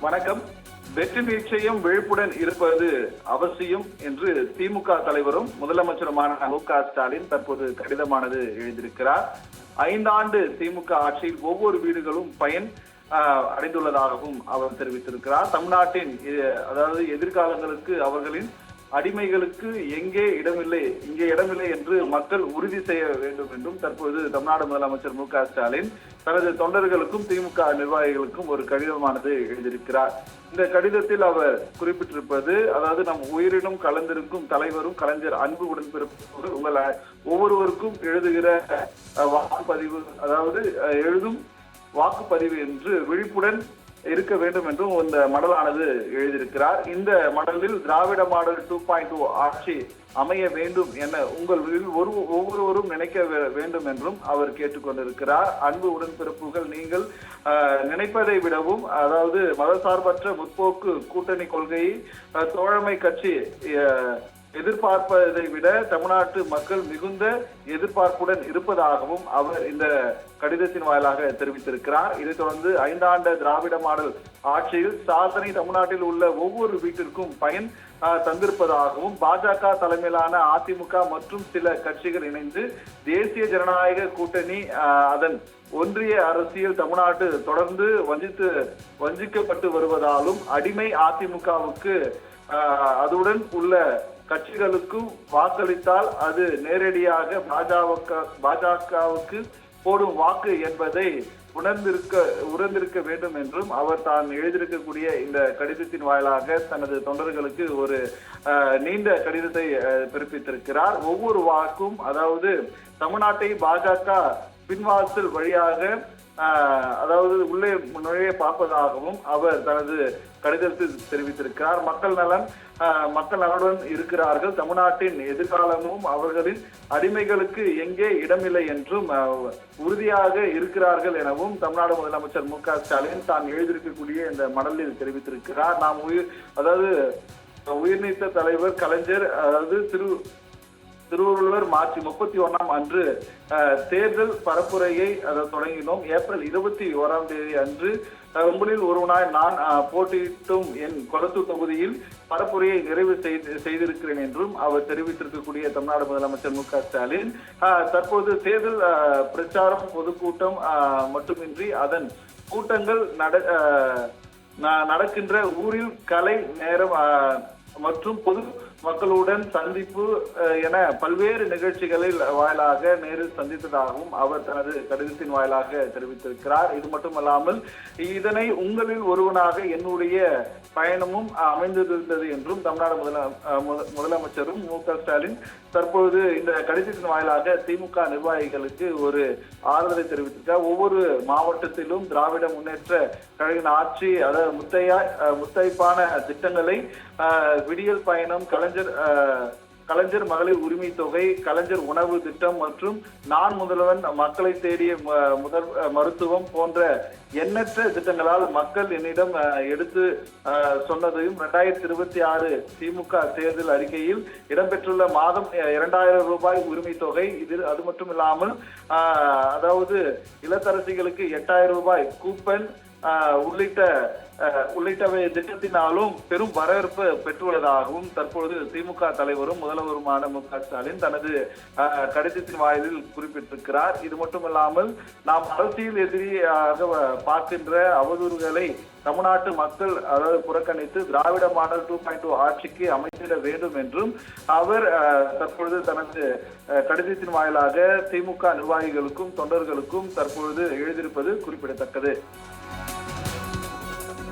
வணக்கம். வெற்றி நிச்சயம் விழிப்புடன் இருப்பது அவசியம் என்று திமுக தலைவரும் முதலமைச்சருமான மு.க. ஸ்டாலின் தற்போது கடிதமானது எழுதியிருக்கிறார். 5 ஆண்டு திமுக ஆட்சியில் ஒவ்வொரு வீடுகளும் பயன் அடைந்துள்ளதாகவும் அவர் தெரிவித்திருக்கிறார். தமிழ்நாட்டின் அதாவது எதிர்காலங்களுக்கு அவர்களின் அடிமைகளுக்கு இங்கே இடமில்லை என்று மக்கள் உறுதி செய்ய வேண்டும் என்றும் தற்போது தமிழ்நாடு முதலமைச்சர் மு.க. ஸ்டாலின் தனது தொண்டர்களுக்கும் திமுக நிர்வாகிகளுக்கும் ஒரு கடிதமானது எழுதியிருக்கிறார். இந்த கடிதத்தில் அவர் குறிப்பிட்டிருப்பது, அதாவது நம் உயிரினும் கலந்திருக்கும் தலைவரும் கலைஞர் அன்பு உடன்பிறப்பு உங்கள் ஒவ்வொருவருக்கும் எழுதுகிற வாக்குப்பதிவு, அதாவது எழுதும் வாக்குப்பதிவு என்று விழிப்புடன் இருக்க வேண்டும் என்றும் இந்த மடலானது எழுதியிருக்கிறார். இந்த மடலில் திராவிட மாடல் 2.0 ஆட்சி அமைய வேண்டும் என உங்களில் ஒவ்வொருவரும் நினைக்க வேண்டும் என்றும் அவர் கேட்டுக்கொண்டிருக்கிறார். அன்பு உடன்பிறப்புகள், நீங்கள் நினைப்பதை விடவும், அதாவது மதசார்பற்ற முற்போக்கு கூட்டணி கொள்கையை தோழமை கட்சி எதிர்பார்ப்பதை விட தமிழ்நாட்டு மக்கள் மிகுந்த எதிர்பார்ப்புடன் இருப்பதாகவும் அவர் இந்த கடிதத்தின் வாயிலாக தெரிவித்திருக்கிறார். இதைத் தொடர்ந்து 5 ஆண்டு திராவிட மாடல் ஆட்சியில் சாதனை தமிழ்நாட்டில் உள்ள ஒவ்வொரு வீட்டிற்கும் பயன் தந்திருப்பதாகவும், பாஜக தலைமையிலான அதிமுக மற்றும் சில கட்சிகள் இணைந்து தேசிய ஜனநாயக கூட்டணி அதன் ஒன்றிய அரசியல் தமிழ்நாட்டு தொடர்ந்து வஞ்சிக்கப்பட்டு வருவதாலும் அடிமை அதிமுகவுக்கு அதுடன் உள்ள கட்சிகளுக்கும் வாக்களித்தால் அது நேரடியாக பாஜகவுக்கு போடும் வாக்கு என்பதை உணர்ந்திருக்க வேண்டும் என்றும் அவர் தான் எழுதியிருக்கக்கூடிய இந்த கடிதத்தின் வாயிலாக தனது தொண்டர்களுக்கு ஒரு நீண்ட கடிதத்தை பிறப்பித்திருக்கிறார். ஒவ்வொரு வாக்கும், அதாவது தமிழ்நாட்டை பாஜக பின்வாசல் வழியாக அதாவது உள்ளே நுழைய பார்ப்பதாகவும் அவர் தனது கடிதத்தில் தெரிவித்திருக்கிறார். மக்கள் நலனுடன் இருக்கிறார்கள், தமிழ்நாட்டின் எதிர்காலமும் அவர்களின் அடிமைகளுக்கு எங்கே இடமில்லை என்றும் உறுதியாக இருக்கிறார்கள் எனவும் தமிழ்நாடு முதலமைச்சர் மு.க. ஸ்டாலின் தான் எழுதியிருக்கக்கூடிய இந்த மடலில் தெரிவித்திருக்கிறார். நாம் உயிர்நீத்த தலைவர் கலைஞர், அதாவது திருவள்ளுவர் மார்ச் 31 அன்று தேர்தல் பரப்புரையை தொடங்கினோம். ஏப்ரல் 21 அன்று உங்களில் ஒருவனாய் நான் போட்டியிட்டும் என் கொளத்தூர் தொகுதியில் பரப்புரையை நிறைவு செய்திருக்கிறேன் என்றும் அவர் தெரிவித்திருக்கக்கூடிய தமிழ்நாடு முதலமைச்சர் மு.க. ஸ்டாலின் தற்போது தேர்தல் பிரச்சாரம் பொதுக்கூட்டம் மட்டுமின்றி அதன் கூட்டங்கள் நடக்கின்ற ஊரில் கலை நேரம் மற்றும் பொது மக்களுடன் சந்திப்பு என பல்வேறு நிகழ்ச்சிகளில் வாயிலாக நேரில் சந்தித்ததாகவும் அவர் தனது கடிதத்தின் வாயிலாக தெரிவித்திருக்கிறார். இது மட்டுமல்லாமல் இதனை உங்களில் ஒருவனாக என்னுடைய பயணமும் அமைந்திருந்தது என்றும் தமிழ்நாடு முதலமைச்சரும் மு.க. ஸ்டாலின் தற்போது இந்த கடிதத்தின் வாயிலாக திமுக நிர்வாகிகளுக்கு ஒரு ஆறுதலை தெரிவித்திருக்கிறார். ஒவ்வொரு மாவட்டத்திலும் திராவிட முன்னேற்ற கழக ஆட்சி, அதாவது முத்தைப்பான திட்டங்களை விடியல் பயணம், கலைஞர் மகளிர் உரிமை தொகை, கலைஞர் உணவு திட்டம் மற்றும் நான் முதல்வன், மக்களை தேடிய மருத்துவம் போன்ற எண்ணற்ற திட்டங்களால் மக்கள் என்னிடம் எடுத்து சொன்னதையும் 2026 திமுக தேர்தல் அறிக்கையில் இடம்பெற்றுள்ள மாதம் 2000 ரூபாய் உரிமை தொகை, அது மட்டும் இல்லாமல் அதாவது இல்லத்தரசிகளுக்கு 8000 ரூபாய் கூப்பன் உள்ளிட்டவை திட்டத்தினாலும் பெரும் வரவேற்பு பெற்றுள்ளதாகவும் தற்பொழுது திமுக தலைவரும் முதல்வருமான மு.க. ஸ்டாலின் தனது கடிதத்தின் வாயிலில் குறிப்பிட்டிருக்கிறார். இது மட்டுமல்லாமல் நாம் அரசியல் எதிரியாக பார்க்கின்ற அவதூறுகளை தமிழ்நாட்டு மக்கள் அதாவது புறக்கணித்து திராவிட மாடல் 2.0 ஆட்சிக்கு அமைத்திட வேண்டும் என்றும் அவர் தற்பொழுது தனது கடிதத்தின் வாயிலாக திமுக நிர்வாகிகளுக்கும் தொண்டர்களுக்கும் தற்பொழுது எழுதியிருப்பது குறிப்பிடத்தக்கது.